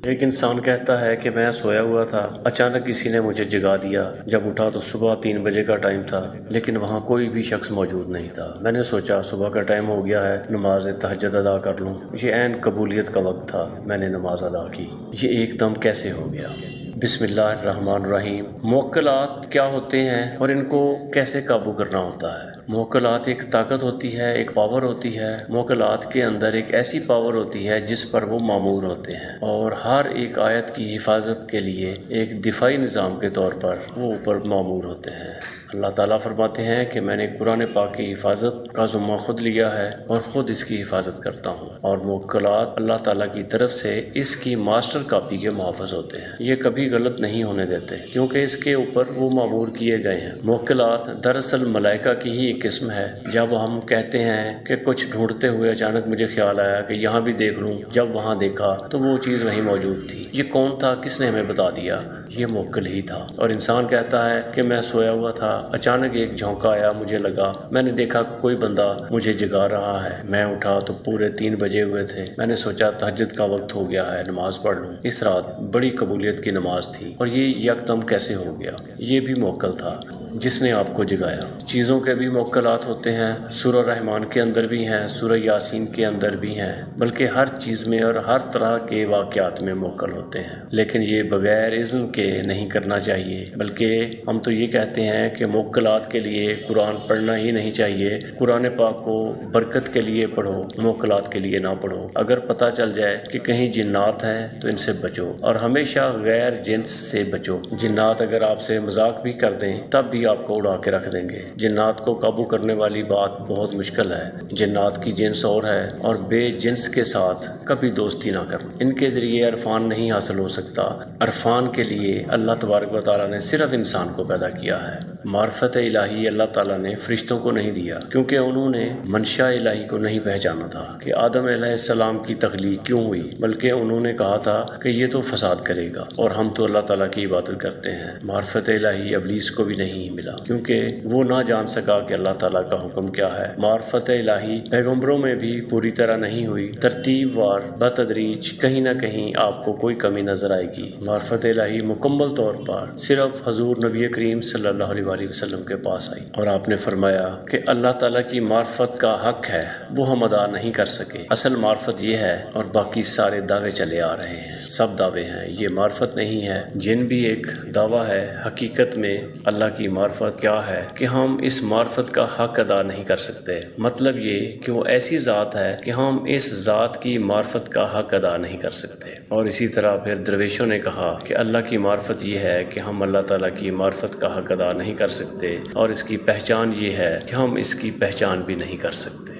ایک انسان کہتا ہے کہ میں سویا ہوا تھا، اچانک کسی نے مجھے جگا دیا۔ جب اٹھا تو صبح 3 بجے کا ٹائم تھا، لیکن وہاں کوئی بھی شخص موجود نہیں تھا۔ میں نے سوچا صبح کا ٹائم ہو گیا ہے، نماز تہجد ادا کر لوں۔ یہ عین قبولیت کا وقت تھا، میں نے نماز ادا کی۔ یہ ایک دم کیسے ہو گیا؟ بسم اللہ الرحمن الرحیم۔ موکلات کیا ہوتے ہیں اور ان کو کیسے قابو کرنا ہوتا ہے؟ موکلات ایک طاقت ہوتی ہے، ایک پاور ہوتی ہے۔ موکلات کے اندر ایک ایسی پاور ہوتی ہے جس پر وہ مامور ہوتے ہیں، اور ہر ایک آیت کی حفاظت کے لیے ایک دفاعی نظام کے طور پر وہ اوپر مامور ہوتے ہیں۔ اللہ تعالیٰ فرماتے ہیں کہ میں نے قرآن پاک کی حفاظت کا ذمہ خود لیا ہے اور خود اس کی حفاظت کرتا ہوں، اور موکلات اللہ تعالیٰ کی طرف سے اس کی ماسٹر کاپی کے محافظ ہوتے ہیں۔ یہ کبھی غلط نہیں ہونے دیتے کیونکہ اس کے اوپر وہ مامور کیے گئے ہیں۔ موکلات دراصل ملائکہ کی ہی ایک قسم ہے۔ جب ہم کہتے ہیں کہ کچھ ڈھونڈتے ہوئے اچانک مجھے خیال آیا کہ یہاں بھی دیکھ لوں، جب وہاں دیکھا تو وہ چیز وہیں موجود تھی۔ یہ کون تھا؟ کس نے ہمیں بتا دیا؟ یہ موکل ہی تھا۔ اور انسان کہتا ہے کہ میں سویا ہوا تھا، اچانک ایک جھونکا آیا، مجھے لگا، میں نے دیکھا کہ کوئی بندہ مجھے جگا رہا ہے۔ میں اٹھا تو پورے 3 بجے ہوئے تھے۔ میں نے سوچا تہجد کا وقت ہو گیا ہے، نماز پڑھ لوں۔ اس رات بڑی قبولیت کی نماز تھی، اور یہ یکدم کیسے ہو گیا؟ یہ بھی موکل تھا جس نے آپ کو جگایا۔ چیزوں کے بھی موکلات ہوتے ہیں، سورہ رحمان کے اندر بھی ہیں، سورہ یاسین کے اندر بھی ہیں، بلکہ ہر چیز میں اور ہر طرح کے واقعات میں موکل ہوتے ہیں۔ لیکن یہ بغیر اذن کے نہیں کرنا چاہیے، بلکہ ہم تو یہ کہتے ہیں کہ موکلات کے لیے قرآن پڑھنا ہی نہیں چاہیے۔ قرآن پاک کو برکت کے لیے پڑھو، موکلات کے لیے نہ پڑھو۔ اگر پتہ چل جائے کہ کہیں جنات ہیں تو ان سے بچو، اور ہمیشہ غیر جنس سے بچو۔ جنات اگر آپ سے مذاق بھی کر دیں تب بھی آپ کو اڑا کے رکھ دیں گے۔ جنات کو قابو کرنے والی بات بہت مشکل ہے۔ جنات کی جنس اور ہے، اور بے جنس کے ساتھ کبھی دوستی نہ کرنا۔ ان کے ذریعے عرفان نہیں حاصل ہو سکتا۔ عرفان کے لیے اللہ تبارک و تعالیٰ نے صرف انسان کو پیدا کیا ہے۔ معرفت الہی اللہ تعالیٰ نے فرشتوں کو نہیں دیا، کیونکہ انہوں نے منشا الہی کو نہیں پہچانا تھا کہ آدم علیہ السلام کی تخلیق کیوں ہوئی، بلکہ انہوں نے کہا تھا کہ یہ تو فساد کرے گا، اور ہم تو اللہ تعالیٰ کی عبادت کرتے ہیں۔ معرفت الہی ابلیس کو بھی نہیں ملا، کیونکہ وہ نہ جان سکا کہ اللہ تعالیٰ کا حکم کیا ہے۔ معرفت الہی پیغمبروں میں بھی پوری طرح نہیں ہوئی، ترتیب وار بتدریج کہیں نہ کہیں آپ کو کوئی کمی نظر آئے گی۔ معرفت الہی مکمل طور پر صرف حضور نبی کریم صلی اللہ علیہ وسلم کے پاس آئی، اور آپ نے فرمایا کہ اللہ تعالیٰ کی معرفت کا حق ہے، وہ ہم ادا نہیں کر سکے۔ اصل معرفت یہ ہے، اور باقی سارے دعوے چلے آ رہے ہیں، سب دعوے ہیں، یہ معرفت نہیں ہے۔ جن بھی ایک دعویٰ ہے، حقیقت میں اللہ کی معرفت کیا ہے کہ ہم اس معرفت کا حق ادا نہیں کر سکتے۔ مطلب یہ کہ وہ ایسی ذات ہے کہ ہم اس ذات کی معرفت کا حق ادا نہیں کر سکتے۔ اور اسی طرح پھر درویشوں نے کہا کہ اللہ کی معرفت یہ ہے کہ ہم اللہ تعالیٰ کی معرفت کا حق ادا نہیں کر سکتے، اور اس کی پہچان یہ ہے کہ ہم اس کی پہچان بھی نہیں کر سکتے۔